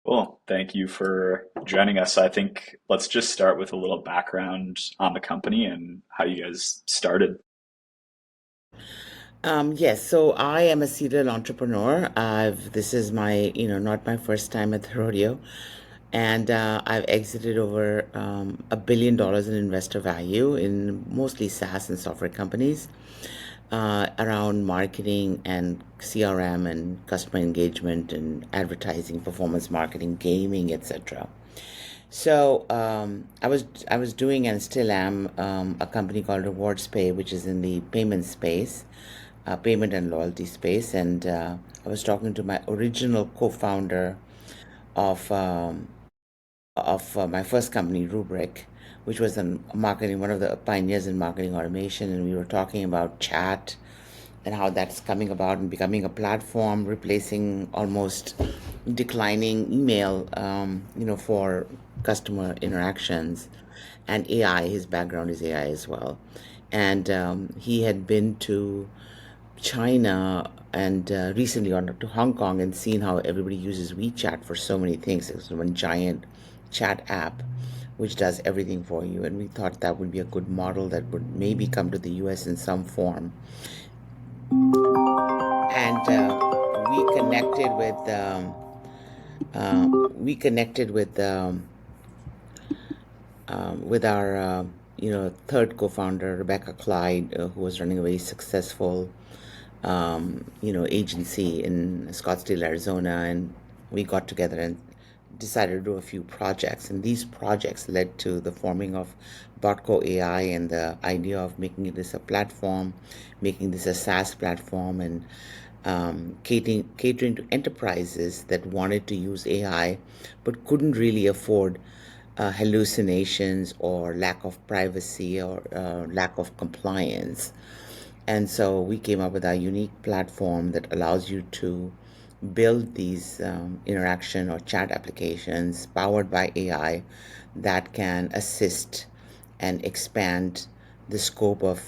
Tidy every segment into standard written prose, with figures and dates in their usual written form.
Cool. Thank you for joining us. I think let's just start with a little background on the company and how you guys started. Yes, so I am a serial entrepreneur. This is my, not my first time at the rodeo, and I've exited over $1 billion in investor value in mostly SaaS and software companies around marketing and CRM and customer engagement and advertising, performance marketing, gaming, etc. So I was doing and still am a company called Rewards Pay, which is in the payment space, payment and loyalty space. And I was talking to my original co-founder of my first company, Rubrik, which was in marketing, one of the pioneers in marketing automation, and we were talking about chat and how that's coming about and becoming a platform, replacing almost declining email, for customer interactions, and AI. His background is AI as well, and he had been to China and recently on to Hong Kong and seen how everybody uses WeChat for so many things. It's one giant chat app which does everything for you. And we thought that would be a good model that would maybe come to the US in some form. And we connected with our third co-founder Rebecca Clyde, who was running a very successful agency in Scottsdale, Arizona, and we got together and decided to do a few projects. And these projects led to the forming of botco.ai and the idea of making this a platform, making this a SaaS platform, and catering to enterprises that wanted to use AI but couldn't really afford hallucinations or lack of privacy or lack of compliance. And so we came up with our unique platform that allows you to build these interaction or chat applications powered by AI that can assist and expand the scope of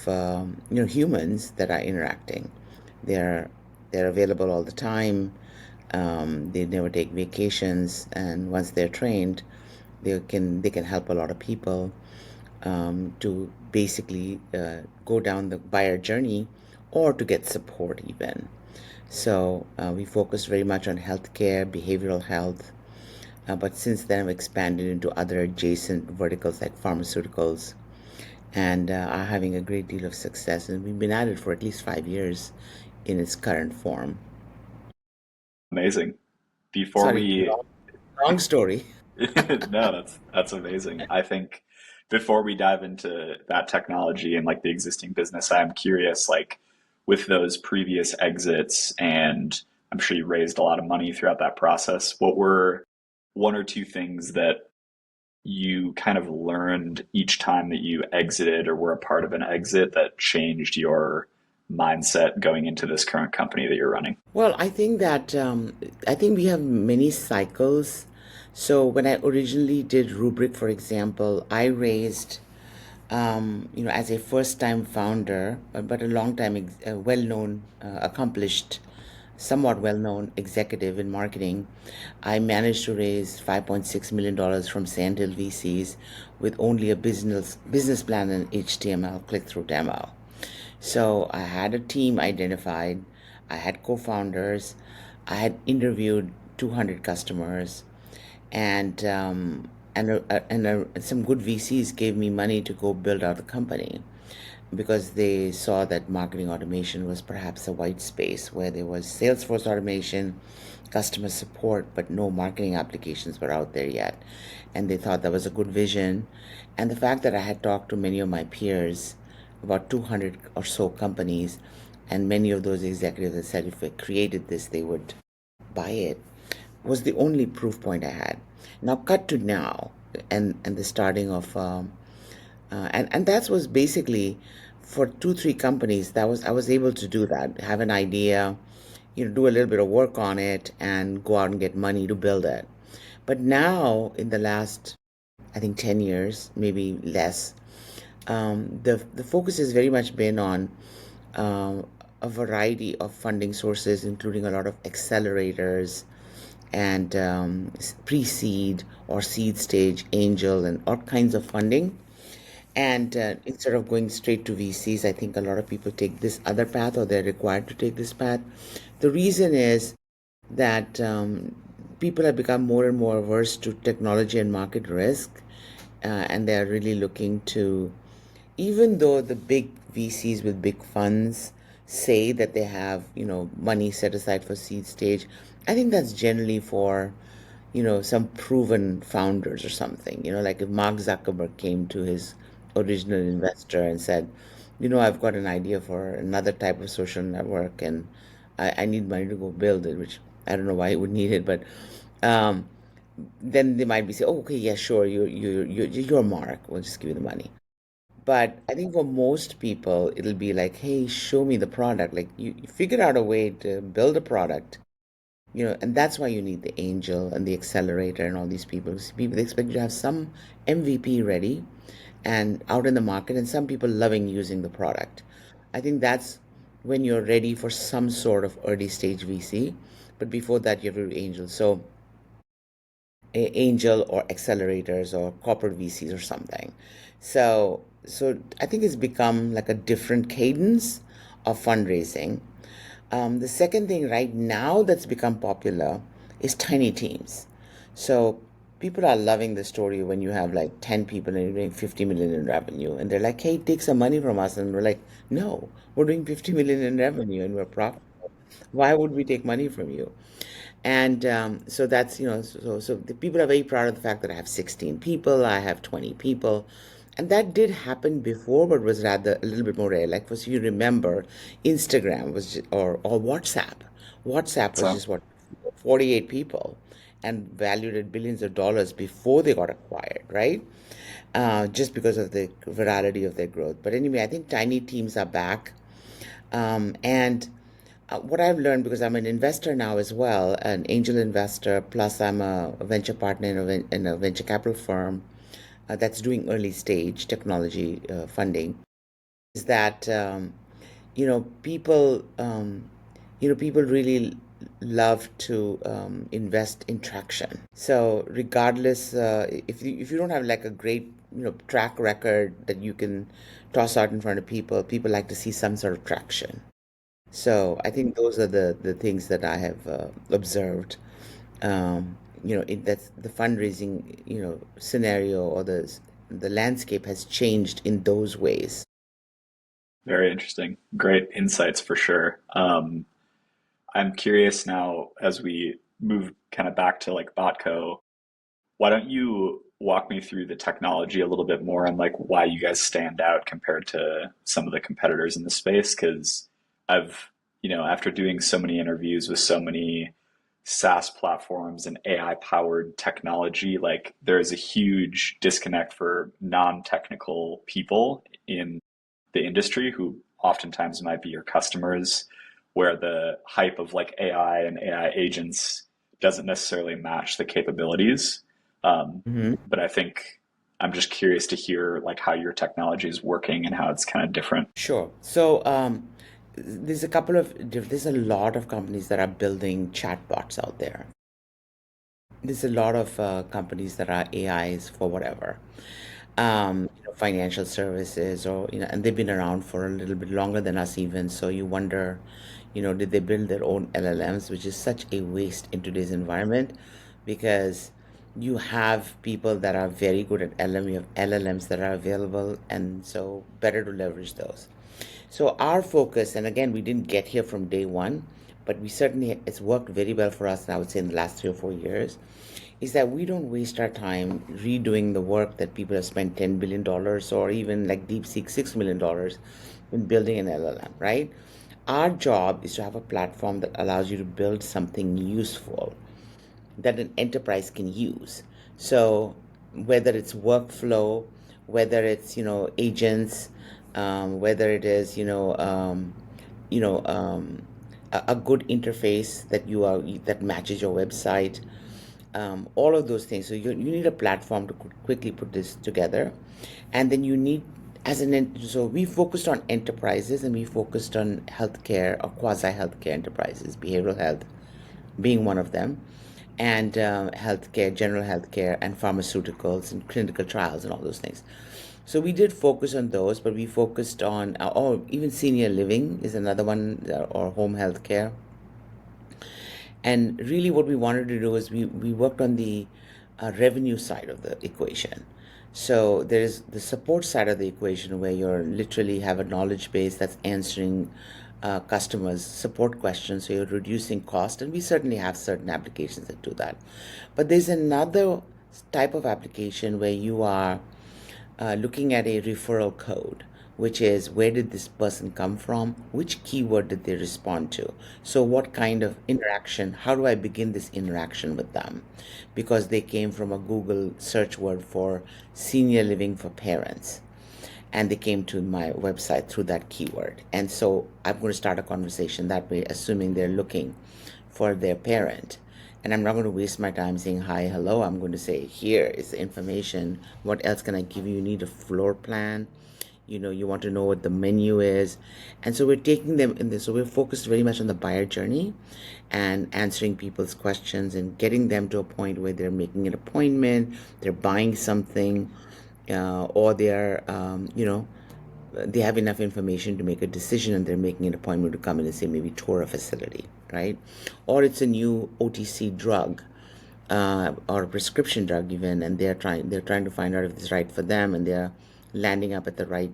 humans that are interacting. They're they're available all the time. They never take vacations, and once they're trained, they can help a lot of people to basically go down the buyer journey or to get support even. So we focus very much on healthcare, behavioral health, but since then I've expanded into other adjacent verticals like pharmaceuticals and are having a great deal of success. And we've been at it for at least 5 years in its current form. Amazing. Before Sorry, we long story. No, that's amazing. I think before we dive into that technology and like the existing business, I'm curious, like with those previous exits, and I'm sure you raised a lot of money throughout that process. What were one or two things that you kind of learned each time that you exited or were a part of an exit that changed your mindset going into this current company that you're running? Well, I think we have many cycles. So when I originally did Rubrik, for example, I raised, as a first-time founder, but a long-time, well-known, accomplished, somewhat well-known executive in marketing, I managed to raise $5.6 million from Sandhill VCs with only a business plan and HTML click-through demo. So I had a team identified, I had co-founders, I had interviewed 200 customers, and some good VCs gave me money to go build out the company because they saw that marketing automation was perhaps a white space where there was Salesforce automation, customer support, but no marketing applications were out there yet. And they thought that was a good vision. And the fact that I had talked to many of my peers, about 200 or so companies, and many of those executives had said if I created this, they would buy it, was the only proof point I had. Now, cut to now, and the starting of and that was basically for 2 3 companies that was I was able to do that, have an idea, do a little bit of work on it and go out and get money to build it. But now in the last, I think, 10 years, maybe less, the focus has very much been on uh, a variety of funding sources, including a lot of accelerators and pre-seed or seed stage angel and all kinds of funding. And instead of going straight to VCs, I think a lot of people take this other path, or they're required to take this path. The reason is that people have become more and more averse to technology and market risk, and they're really looking to, even though the big VCs with big funds say that they have, money set aside for seed stage, I think that's generally for, some proven founders or something. Like if Mark Zuckerberg came to his original investor and said, I've got an idea for another type of social network and I need money to go build it, which I don't know why he would need it, but um, then they might be say, oh, okay, yeah, sure, you're Mark, we'll just give you the money. But I think for most people, it'll be like, hey, show me the product. Like you figure out a way to build a product, and that's why you need the angel and the accelerator and all these people. Because people they expect you to have some MVP ready and out in the market, and some people loving using the product. I think that's when you're ready for some sort of early stage VC. But before that, you have to do angel. So angel or accelerators or corporate VCs or something. So I think it's become like a different cadence of fundraising. The second thing right now that's become popular is tiny teams. So people are loving the story when you have like 10 people and you're doing 50 million in revenue, and they're like, hey, take some money from us. And we're like, no, we're doing 50 million in revenue and we're profitable. Why would we take money from you? And so that's, so the people are very proud of the fact that I have 16 people, I have 20 people. And that did happen before, but was rather a little bit more rare. Like, for you remember, Instagram was just, or WhatsApp. WhatsApp was So just what, 48 people and valued at billions of dollars before they got acquired, right? Just because of the virality of their growth. But anyway, I think tiny teams are back. And what I've learned, because I'm an investor now as well, an angel investor, plus I'm a venture partner in a venture capital firm that's doing early stage technology funding, is that people people really love to invest in traction. So regardless, if you don't have like a great track record that you can toss out in front of people, people like to see some sort of traction. So I think those are the things that I have observed. That's the fundraising, scenario, or the landscape has changed in those ways. very interesting. Great insights for sure. I'm curious now as we move kind of back to like Botco. Why don't you walk me through the technology a little bit more and like why you guys stand out compared to some of the competitors in the space? Because I've, after doing so many interviews with so many SaaS platforms and AI powered technology, like there's a huge disconnect for non-technical people in the industry who oftentimes might be your customers, where the hype of like AI and AI agents doesn't necessarily match the capabilities. Um, Hmm. but I think I'm just curious to hear like how your technology is working and how it's kind of different. Sure. So there's a lot of companies that are building chatbots out there. There's a lot of companies that are AIs for whatever, financial services, or and they've been around for a little bit longer than us even. So you wonder, did they build their own LLMs, which is such a waste in today's environment, because you have people that are very good at LM, you have LLMs that are available, and so better to leverage those. So our focus, and again, we didn't get here from day one, but we certainly it's worked very well for us. And I would say in the last 3 or 4 years, is that we don't waste our time redoing the work that people have spent $10 billion or even like DeepSeek $6 million in building an LLM, right? Our job is to have a platform that allows you to build something useful that an enterprise can use. So whether it's workflow, whether it's agents, whether it is you know um, a good interface that matches your website, all of those things. So you need a platform to quickly put this together, and then you need so we focused on enterprises and we focused on healthcare or quasi healthcare enterprises, behavioral health being one of them. and healthcare, general healthcare, and pharmaceuticals and clinical trials and all those things. So we did focus on those, but we focused on, oh, even senior living is another one, or home healthcare. And really, what we wanted to do is we worked on the revenue side of the equation. So there's the support side of the equation where you literally have a knowledge base that's answering customers' support questions. So you're reducing cost, and we certainly have certain applications that do that. But there's another type of application where you are looking at a referral code, which is where did this person come from? Which keyword did they respond to? So, what kind of interaction? How do I begin this interaction with them? Because they came from a Google search word for senior living for parents, and they came to my website through that keyword. And so, I'm going to start a conversation that way, assuming they're looking for their parent. And I'm not going to waste my time saying hi, hello. I'm going to say, here is the information. What else can I give you? You need a floor plan. You want to know what the menu is. And so we're taking them in this. So we're focused very much on the buyer journey and answering people's questions and getting them to a point where they're making an appointment, they're buying something, or they have enough information to make a decision and they're making an appointment to come in and say maybe tour a facility, right? Or it's a new OTC drug, or a prescription drug even, and they're trying to find out if it's right for them, and they're landing up at the right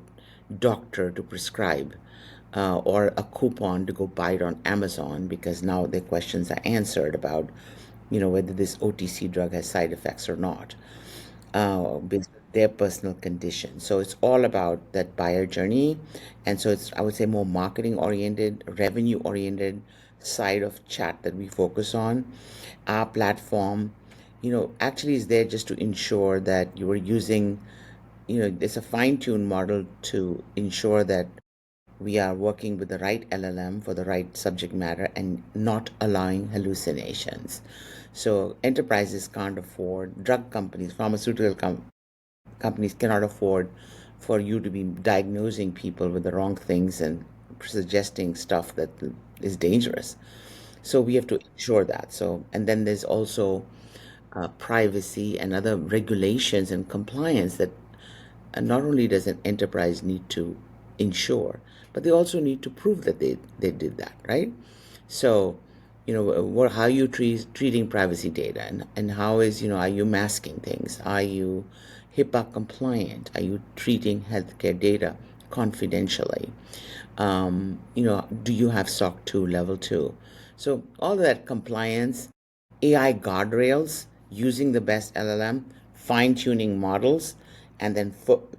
doctor to prescribe, or a coupon to go buy it on Amazon because now their questions are answered about whether this OTC drug has side effects or not, based on their personal condition. So it's all about that buyer journey. And so it's, I would say, more marketing oriented, revenue oriented side of chat that we focus on. Our platform, actually is there just to ensure that you are using, it's a fine tuned model to ensure that we are working with the right LLM for the right subject matter and not allowing hallucinations. So enterprises can't afford, drug companies, companies cannot afford for you to be diagnosing people with the wrong things and suggesting stuff that is dangerous. So we have to ensure that. So, and then there's also privacy and other regulations and compliance that not only does an enterprise need to ensure, but they also need to prove that they did that, right? So, how are you treating privacy data, and how is, are you masking things? Are you HIPAA compliant? Are you treating healthcare data confidentially? Do you have SOC 2, level 2? So all of that compliance, AI guardrails, using the best LLM, fine tuning models, and then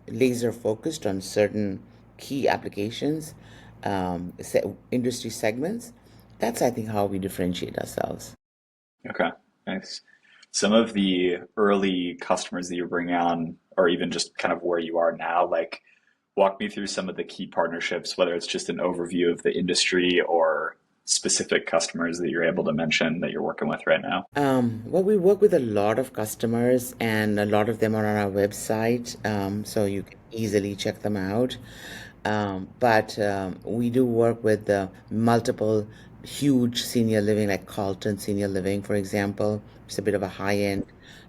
laser focused on certain key applications, industry segments. That's, I think, how we differentiate ourselves. Okay, nice. Some of the early customers that you bring on, or even just kind of where you are now, like walk me through some of the key partnerships, whether it's just an overview of the industry or specific customers that you're able to mention that you're working with right now. Well, we work with a lot of customers, and a lot of them are on our website, so you can easily check them out. But we do work with multiple huge senior living, like Carlton Senior Living, for example. It's a bit of a high-end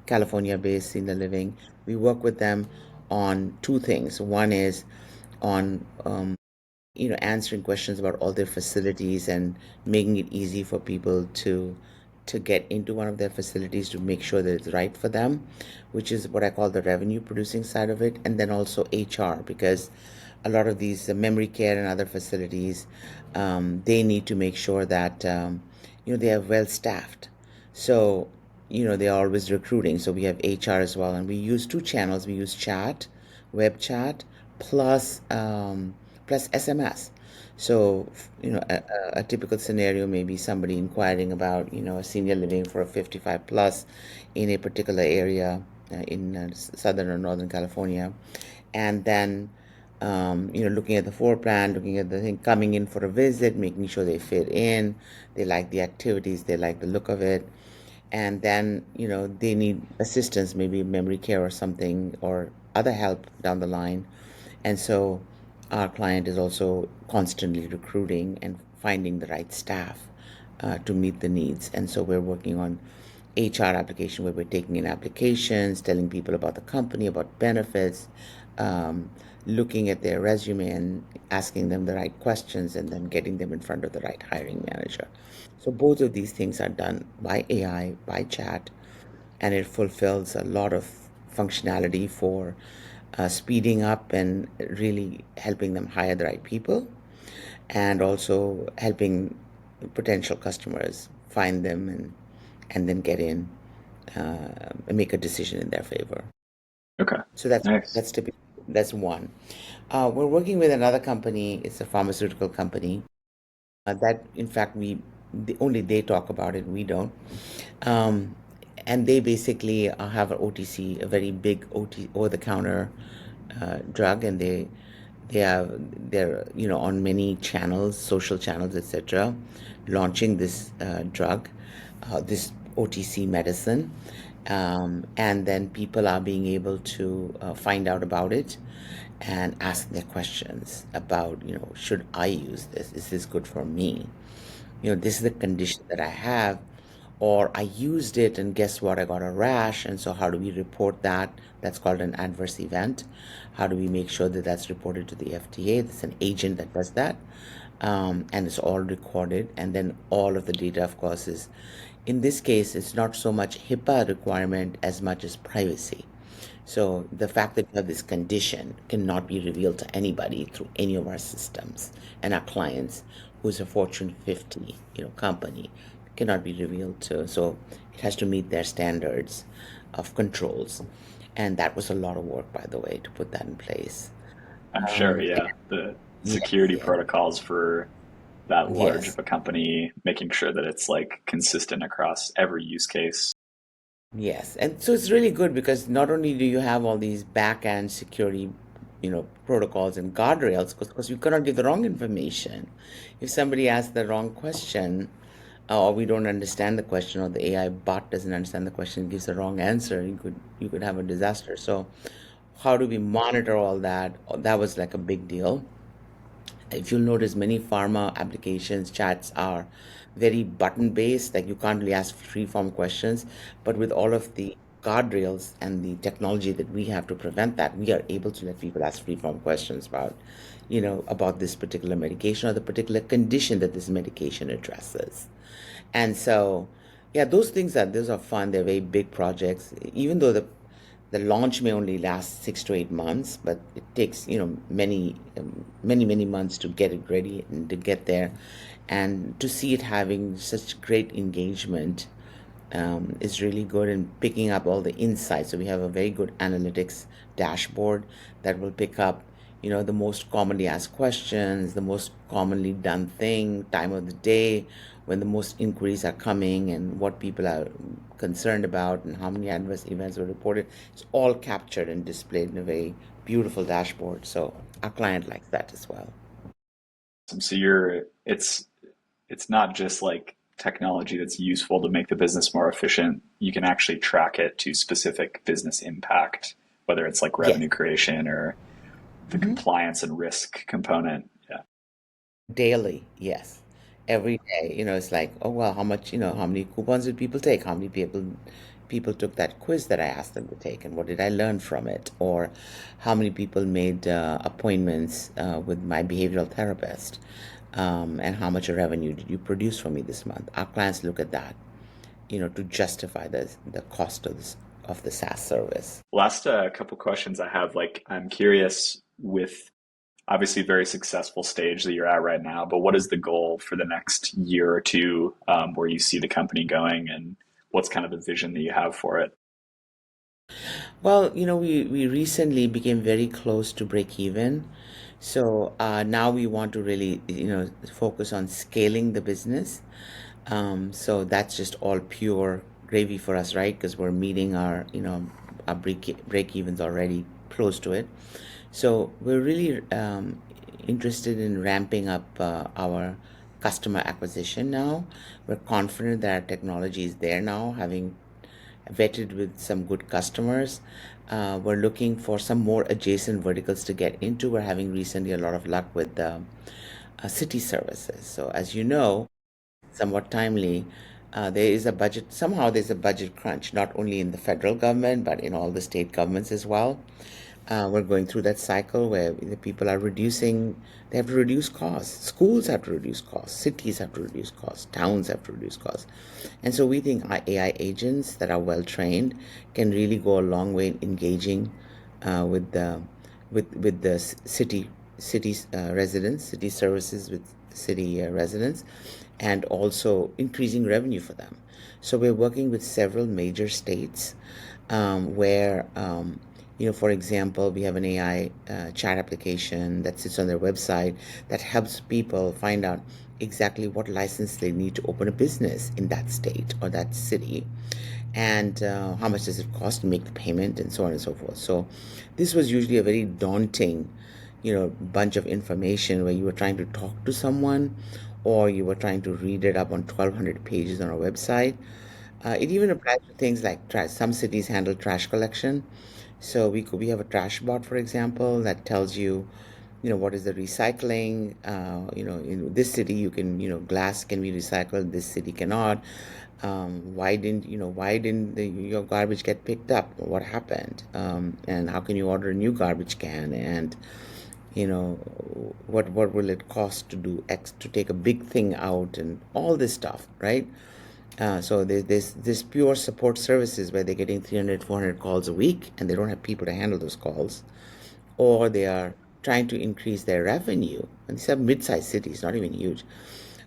California-based senior living. We work with them on two things. One is on answering questions about all their facilities and making it easy for people to get into one of their facilities to make sure that it's right for them, which is what I call the revenue producing side of it. And then also HR, because a lot of these memory care and other facilities, they need to make sure that they are well staffed. So they're always recruiting. So we have HR as well, and we use two channels. We use chat, web chat, plus plus SMS. So, a typical scenario may be somebody inquiring about, a senior living for a 55 plus in a particular area in Southern or Northern California. And then, looking at the floor plan, looking at the thing, coming in for a visit, making sure they fit in, they like the activities, they like the look of it. And then, they need assistance, maybe memory care or something, or other help down the line. And so our client is also constantly recruiting and finding the right staff to meet the needs. And so we're working on HR application where we're taking in applications, telling people about the company, about benefits, um, looking at their resume and asking them the right questions and then getting them in front of the right hiring manager. So both of these things are done by AI, by chat, and it fulfills a lot of functionality for speeding up and really helping them hire the right people and also helping potential customers find them and then get in and make a decision in their favor. Okay. So that's Nice. that's typically that's one. We're working with another company. It's a pharmaceutical company that, in fact, only they talk about it. We don't. Um, and they basically have an OTC, a very big OT over the counter drug, and they're on many channels, social channels, etc., launching this drug, this OTC medicine, and then people are being able to find out about it and ask their questions about, should I use this? Is this good for me? This is the condition that I have, or I used it and guess what? I got a rash. And so, how do we report that? That's called an adverse event. How do we make sure that that's reported to the FDA? There's an agent that does that. And it's all recorded. And then all of the data, of course, in this case, it's not so much HIPAA requirement as much as privacy. So the fact that you have this condition cannot be revealed to anybody through any of our systems, and our clients, who's a Fortune 50, company, cannot be revealed to. So it has to meet their standards of controls, and that was a lot of work, by the way, to put that in place. I'm sure, And yeah. The yes, security yes, protocols for that large of yes. a company, making sure that it's like consistent across every use case. Yes, and so it's really good because not only do you have all these back-end security, protocols and guardrails, because you cannot give the wrong information. If somebody asks the wrong question, or we don't understand the question, or the AI bot doesn't understand the question, gives the wrong answer, you could have a disaster. So, how do we monitor all that? That was like a big deal. If you'll notice, many pharma applications chats are very button based, like you can't really ask free form questions. But with all of the guardrails and the technology that we have to prevent that, we are able to let people ask free form questions about this particular medication or the particular condition that this medication addresses. And so, yeah, those are fun. They're very big projects, even though the launch may only last 6 to 8 months, but it takes many months to get it ready and to get there, and to see it having such great engagement is really good in picking up all the insights. So we have a very good analytics dashboard that will pick up, the most commonly asked questions, the most commonly done thing, time of the day, when the most inquiries are coming, and what people are concerned about, and how many adverse events were reported. It's all captured and displayed in a very beautiful dashboard. So our client likes that as well. So it's not just like technology that's useful to make the business more efficient. You can actually track it to specific business impact, whether it's like Yes. revenue creation or the Mhm. compliance and risk component. Yeah. Daily, yes. Every day, it's like, oh well, how many coupons did people take? How many people took that quiz that I asked them to take, and what did I learn from it? Or how many people made appointments with my behavioral therapist? And how much revenue did you produce for me this month? Our clients look at that, to justify the cost of the SaaS service. Last couple questions I have, like I'm curious with obviously very successful stage that you're at right now, but what is the goal for the next year or two where you see the company going and what's kind of the vision that you have for it? Well, we recently became very close to break even. So now we want to really, focus on scaling the business. So that's just all pure gravy for us, right? Because we're meeting our break evens already close to it. So we're really interested in ramping up our customer acquisition now. We're confident that our technology is there now, having vetted with some good customers. We're looking for some more adjacent verticals to get into. We're having recently a lot of luck with city services. So, as you know, somewhat timely, There is a budget, somehow there's a budget crunch, not only in the federal government, but in all the state governments as well. We're going through that cycle where the people are reducing, they have to reduce costs. Schools have to reduce costs, cities have to reduce costs, towns have to reduce costs. And so we think our AI agents that are well trained can really go a long way in engaging with the city residents, city services with city residents, and also increasing revenue for them. So we're working with several major states where, for example, we have an AI chat application that sits on their website that helps people find out exactly what license they need to open a business in that state or that city, and how much does it cost to make the payment, and so on and so forth. So this was usually a very daunting, bunch of information where you were trying to talk to someone or you were trying to read it up on 1,200 pages on our website. It even applies to things like trash. Some cities handle trash collection. So we have a trash bot, for example, that tells you, what is the recycling. In this city you can, glass can be recycled. This city cannot. Why didn't your garbage get picked up? What happened? And how can you order a new garbage can? And what will it cost to do X, to take a big thing out, and all this stuff, right? So there's this pure support services where they're getting 300, 400 calls a week, and they don't have people to handle those calls, or they are trying to increase their revenue. And these are mid-sized cities, not even huge.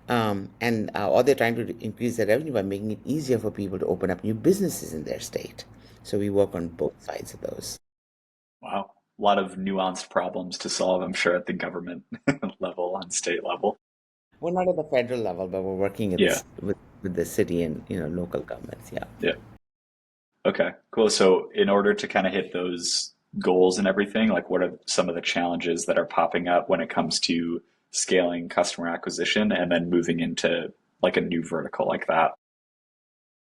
And or they're trying to increase their revenue by making it easier for people to open up new businesses in their state. So we work on both sides of those. Wow. A lot of nuanced problems to solve, I'm sure, at the government level, on state level. We're not at the federal level, but we're working at Yeah. this with the city and local governments. Yeah. Yeah. Okay, cool. So in order to kind of hit those goals and everything, like what are some of the challenges that are popping up when it comes to scaling customer acquisition and then moving into like a new vertical like that?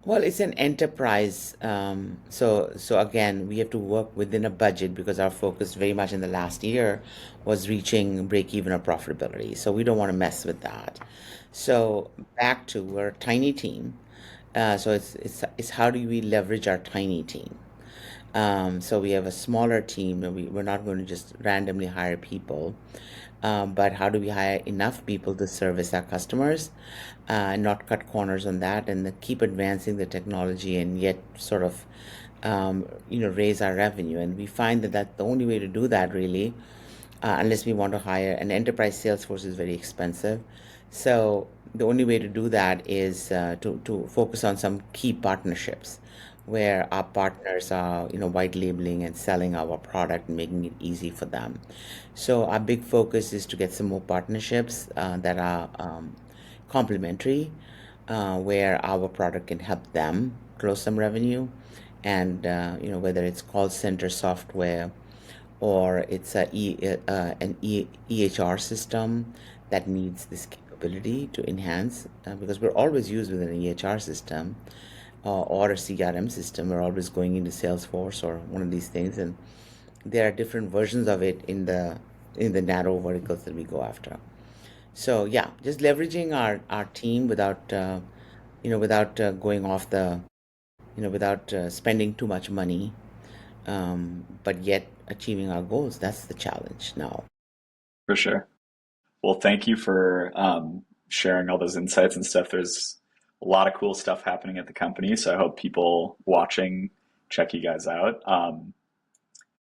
Well, it's an enterprise. So again, we have to work within a budget because our focus very much in the last year was reaching break even or profitability. So we don't want to mess with that. So back to, we're a tiny team. So it's how do we leverage our tiny team? So we have a smaller team, and we're not going to just randomly hire people. But how do we hire enough people to service our customers, not cut corners on that, and then keep advancing the technology and yet sort of, raise our revenue? And we find that that's the only way to do that, really, unless we want to hire an enterprise sales force is very expensive. So the only way to do that is to focus on some key partnerships where our partners are, white labeling and selling our product and making it easy for them. So our big focus is to get some more partnerships that are complementary, where our product can help them close some revenue, and whether it's call center software or it's an EHR system that needs this capability to enhance, because we're always used with an EHR system or a CRM system. We're always going into Salesforce or one of these things, and there are different versions of it in the narrow verticals that we go after. So yeah, just leveraging our team without going off the without spending too much money, but yet achieving our goals. That's the challenge now. For sure. Well, thank you for sharing all those insights and stuff. There's a lot of cool stuff happening at the company, so I hope people watching check you guys out.